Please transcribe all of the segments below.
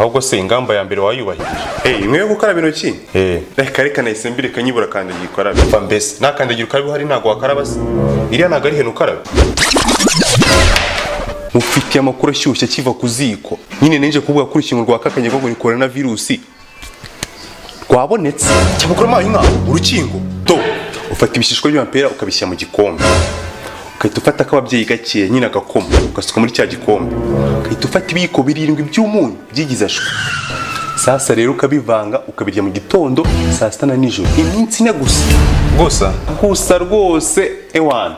ahubwo se ingamba ya mbere wayubahirije. Imwe yo gukaraba intoki? Reka nahise mbireka nyibura kandagira ukarabe. Mva mbese nakandagira ukarabe hari ntago wakaraba se? Iriya ntago ari heno ukarabe. Ufite amakuru ashyushye kiva ku ziko. Nyine nenje kuvuga ko urukingo rwa kakanye ngo ni coronavirus. Rwabonetse. Cyabukora mayi nka urukingo. To ufata ibishishwa by'amapera ukabishyira mu gikombe. Ukahita ufata akababyeyi gake nyine agakoma ugasuka muri cya gikombe. Ukahita ufata ibiyiko 7 by'umunyu byigize ashwe. Sasa rero ukabivanga ukabirya mu gitondo saa sita na nijoro. Iminsi ine gusa. Gusa rwose ewana.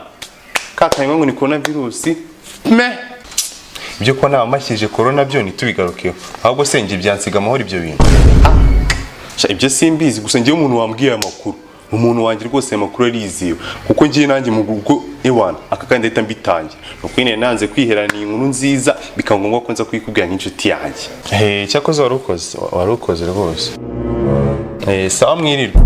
Kakanye ngo ni coronavirus. Ibyo ko namashyije corona byo ntitubigarukeho. Ahubwo se ngi byansiga amahoro ibyo bintu. Ibyo simbizi gusa ngiye umuntu wambwiye amakuru. Umuntu wanjye rwose amakuru ariziwe kuko ngiye nanjye mu gugo ewana akakandi ahita mbitangira. Nuko nyine nanze kwiherana inkuru nziza bikaba ngombwa ko nza kuyikubwira nk'inshuti yanjye. Cyakoze warukoze rwose. Sawa mwirirwa.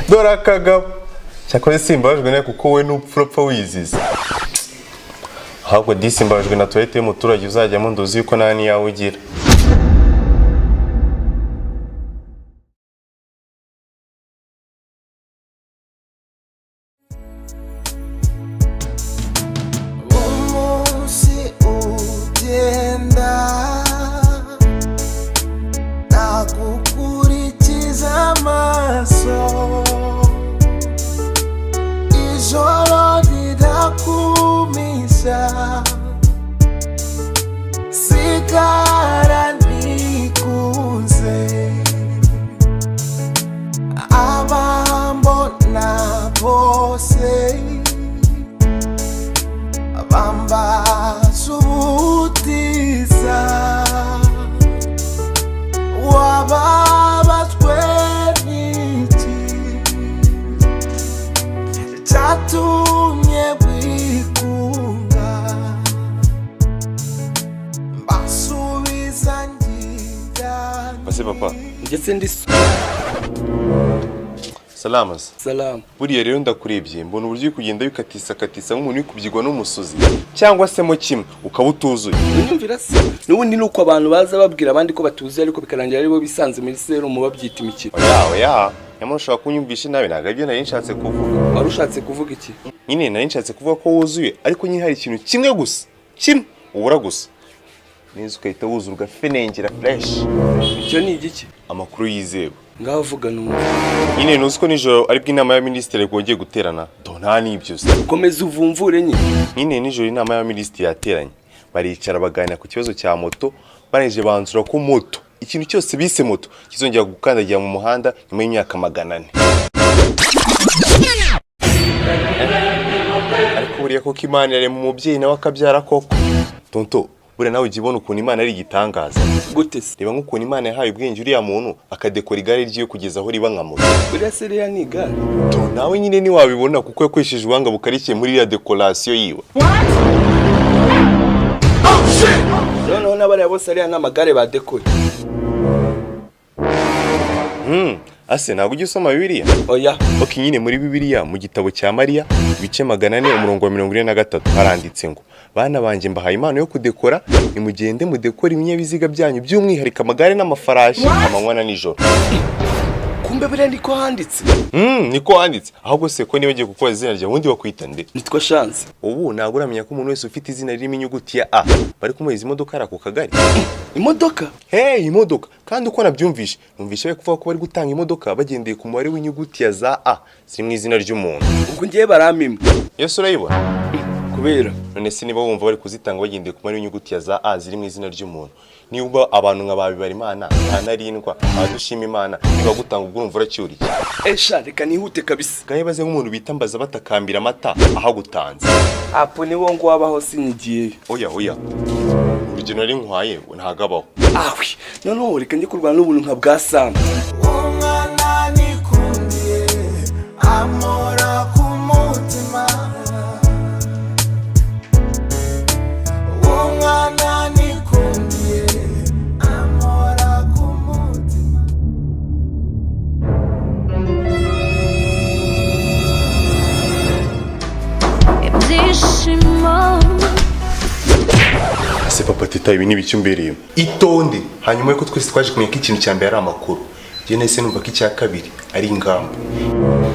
Dora kagabo. Cyakoze simbajwe nawe kuko we n'upfurapfa wiziza. Ahubwo disimbajwe na toilette y'umuturage uzajyamo nduzi yuko nani yawe ugira. Sigara nikuze abambona bose abambaza ubutiza wababazwe n'iki cyatumye wikunga basubiza ngira. Base papa ndetse ndi Salam. Buriya rero ndakurebye mbona uburyo kugenda bikatisa nk'umuntu kubyigwa n'umusozi cyangwa se mo kimwe ukabutuzuye. Nyumvira se n'ubundi nuko abantu baza babwira abandi ko batuzuye ariko bikarangira ari bo bisanze muri serumu babyita imikino. Nyamara ushaka kunyumvisha nawe ntago ibyo nari nshatse kuvuga. Wari ushatse kuvuga iki? Nyine nari nshatse kuvuga ko wuzuye ariko nyine hari ikintu kimwe gusa ubura gusa. Ninzu ukahita wuzurwa fenengera fresh. Icyo ni igiki? Amakuru yizewe. Ngaho vuga numva. Nyine nuzi ko nijoro ari bw'inama ya ministre gongeye guterana. Nta n'ibyo se. Komeza uvumvure nyine. Nyine nijoro inama ya ministre yateranye. Baricara baganira ku kibazo cya moto, baneje banzura ko moto ikintu cyose bise moto kizongera gukandagira mu muhanda nyuma y'imyaka 400. Ariko buriya ko Imana yari mu mubyeyi nawe akabyara koko. Tonto buriya nawe ugibona ukuntu Imana ari igitangaza. Gute se? Reba nk'ukuntu Imana yahaye ubwenge uriya muntu akadekora igare ryiyo kugeza aho riba nka moto. Buriya se riya ni igare? Nawe nyine ni wabibona kuko yakoresheje ubuhanga bukarikiye muri iriya decoration yiwe. Noneho n'abariya bose ariya n'amagare badekoye. Ase ntabwo ujya usoma Bibiliya? Oya. Okay, nyine muri Bibiliya mu gitabo cya Mariya ibice 400 umurongo wa 43 haranditse ngo bana banje mbahaye impano yo kudekora nimugende mudekora ibinyabiziga byanyu by'umwihariko amagare n'amafarashi amanywa na nijoro. Kumbe bire ndiko handitse. Niko handitse. Ahubwo se ko nibagiye gukora izina rya wundi bakwita nde? Nitwa Chance. Ubu ntabwo uramenya ko umuntu wese ufite izina ririmo inyuguti ya A bari kumuheza imodoka ara ku kagari. Imodoka? Imodoka. Kandi uko nabyumvishe, numvishe bari kuvuga ko bari gutanga imodoka bagendeye ku mubare w'inyuguti ya za A ziri mu izina ry'umuntu. Ubwo ngiye baramima. Yesu urayibona? Kubera none se niba wumva bari kuzitanga bagendeye ku mubare w'inyuguti ya za A ziri mu izina ry'umuntu. Niba abantu nk'ababibara Imana ntanarindwa adushima Imana niba gutanga ubwo urumva uracyuriye. Sha reka nihute kabisa. Gahe baze nk'umuntu bitambaza batakambira amata aho gutanze. Apo ni wo ngo wabaho sinyigiye. Oya. Urugero nari nkwaye ntagabaho. Ahwi noneho reka njye kurwana n'ubuntu nka bwa Sam. Umwana nikundiye amora ku mutima. Umwana nikundiye amora ku mutima. Ibyishimo Patita ibi ni bicyo mbereye itonde hanyuma yuko twese twaje kumenya ko ikintu cyambere ari amakuru je nese numva ko icya kabiri ari ingamba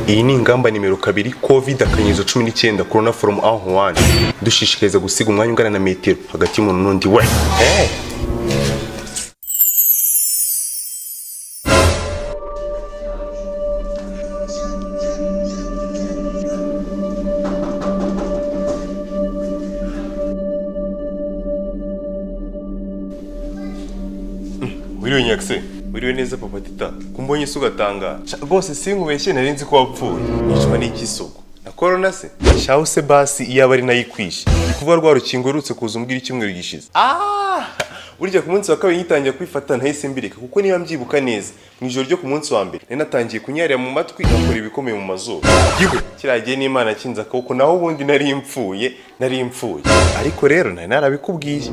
iyi ni ingamba nimero 2 COVID-19 corona from Wuhan dushishikariza gusiga umwanya ungana na metero hagati y'umuntu n'undi we Wiriwe NYAXE wiriwe neza papa Tita kumbonye se ugatanga rwose sinkubeshye narinzi ko wapfuye nicwa n'ikisuko na corona se shaho se basi iyo abari nayikwishe kuva rwa rukingo rutse kuza umbwira icyumweru gishize burya ku munsi wa kabiri ngitangiye kwifata ntahise mbirika kuko niba mbyibuka neza mu ijoro ryo ku munsi wa mbere natangiye kunyarira mu matwi nakora ibikomeye mu mazuru kiragiye n'Imana kinza kuko naho ubundi nari impfuye ariko rero nari narabikubwiye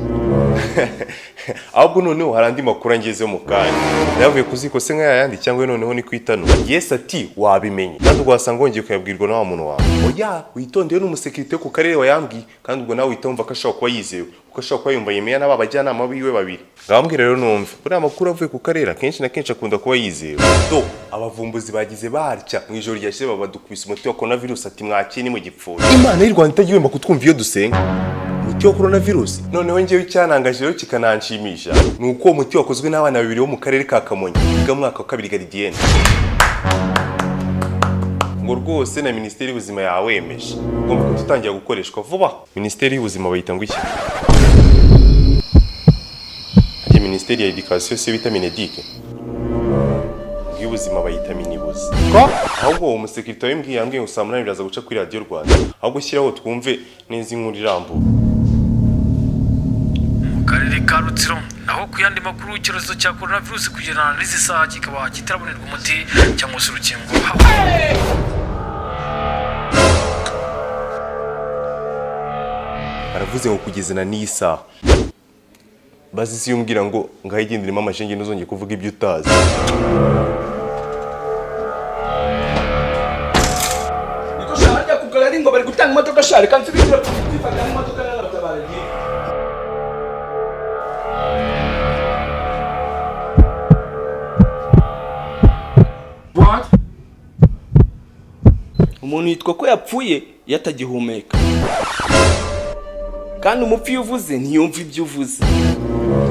ahubwo noneho harandi makuru angeze mu kanya navuye kuziko se nk'ayandi cyangwa noneho ni kwitano yes ati wabimenye kandi ugwasanga ngongeye kuyabwirwa na wa muntu wawe oya witondeye n'umusekirite ku karere wayambwiye kandi ubwo nawe witumva ko ashaka kuba yizewe kuko ashaka kuba yumva yemeya n'ababajyanama biwe babiri ngambwira rero numva buriya makuru avuye ku karere kenshi na kenshi akunda kuba yizewe do abavumbuzi bagize barya mu ijoro ryashize babadukubise umuti wa coronavirus ati mwakini mu gipfuye Imana y'u Rwanda itagihemba kutwumva iyo dusenga umuti wa coronavirus noneho ngewe icyanangaje rero kikananshimisha nuko uwo muti wakozwe n'abana babiri bo mu karere ka Kamonyi biga mu mwaka wa 2 gardienne ngo rwose na Minisiteri y'Ubuzima yawemeje ngomba kutangira gukoreshwa vuba Minisiteri y'Ubuzima bayita ngo iki Minisiteri ya Education se bita Minedike y'ubuzima bayita minibuzi ko ahubwo uwo musekirite w'imbwiye yambwiye ngo saa 8 biraza guca kuri Radio Rwanda ahubwo shyiraho twumve neza inkuru irambuye mu karere ka Rutsiro naho kuyandi makuru ikibazo cya coronavirus kugera n'izi saha kikaba kitarabonerwa umuti cyangwa se urukingo aravuze ngo kugezana n'isaha bazisi yumbwira ngo ngayigenderemo amashenge n'uzongeye kuvuga ibyo utazi niko shaka kugarari ngo bari gutanga imodoka share kandi bikira kwifata imodoka n'abatabare What? Umuntu yitwa ko yapfuye yatagihumeka kandi umupfu uvuze ntiyumva ibyo uvuze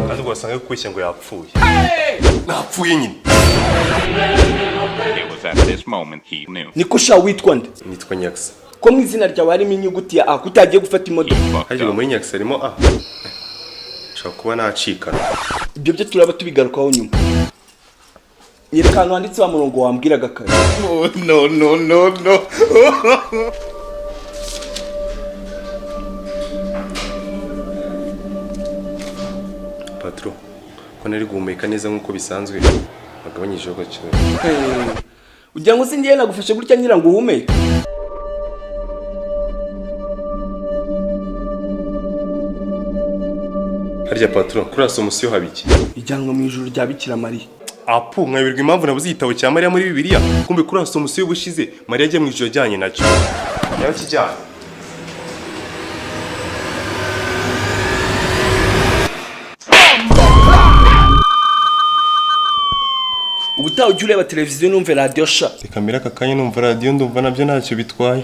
kandi ugasanga kwishya ngo yapfuye napfuye nyine niko sha witwa nde nitwa NYAXE ko mu izina ryawe harimo inyuguti ya A kutagiye gufata imodoka haje ngo muri NYAXE harimo A shaka kuba nacika ibyo byo turaba tubigarukaho nyuma yerekana wanditse wa murongo wambwiraga kare no patro ko nari guhumeka neza nkuko bisanzwe bagabanyije agaciro ugira ngo singiye nagufashe gutya nyira ngo uhumeke harya patro kuri asomusiyo habiki ijyanwa mu ijuru rya Bikira Mariya apu nkabirwa impamvu nabuze igitabo cya Mariya muri Bibiliya kumbe kuri asomusiyo bushize Mariya ajya mu ijuru ajyanye nacyo yaho kijyanye ubutaha ujya ureba televiziyo numve radio sha reka mbere aka kanya numva radio ndumva nabyo ntacyo bitwaye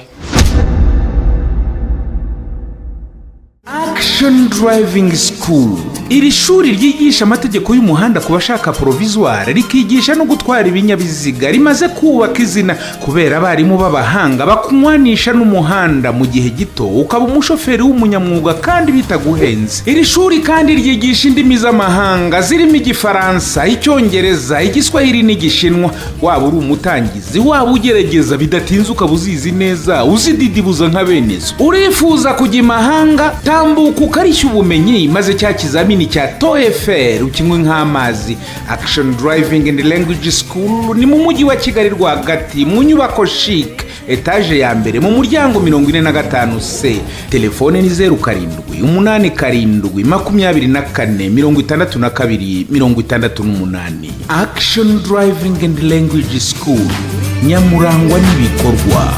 Action Driving School. Iri shuri ryigisha amategeko y'umuhanda ku bashaka provisoire rikigisha no gutwara ibinyabiziga rimaze kubaka izina kubera abarimu b'abahanga bakunywanisha n'umuhanda mu gihe gito ukaba umushoferi w'umunyamwuga kandi bitaguhenze. Iri shuri kandi ryigisha indimi z'amahanga zirimo Igifaransa, Icyongereza, Igiswahili n'Igishinwa. Waba uri umutangizi waba ugerageza bidatinze ukabuzizi neza uzididibuza nka benezo. Urifuza kujya imahanga tambuka ukarishya ubumenyi maze cya kizamini cya TOEFL ukinywe nk'amazi. Action Driving and Language School ni mu mujyi wa Kigali rwagati mu nyubako chic etage ya mbere mu muryango 45C. Telefone ni 0787246268. Action Driving and Language School, nyamurangwa n'ibikorwa.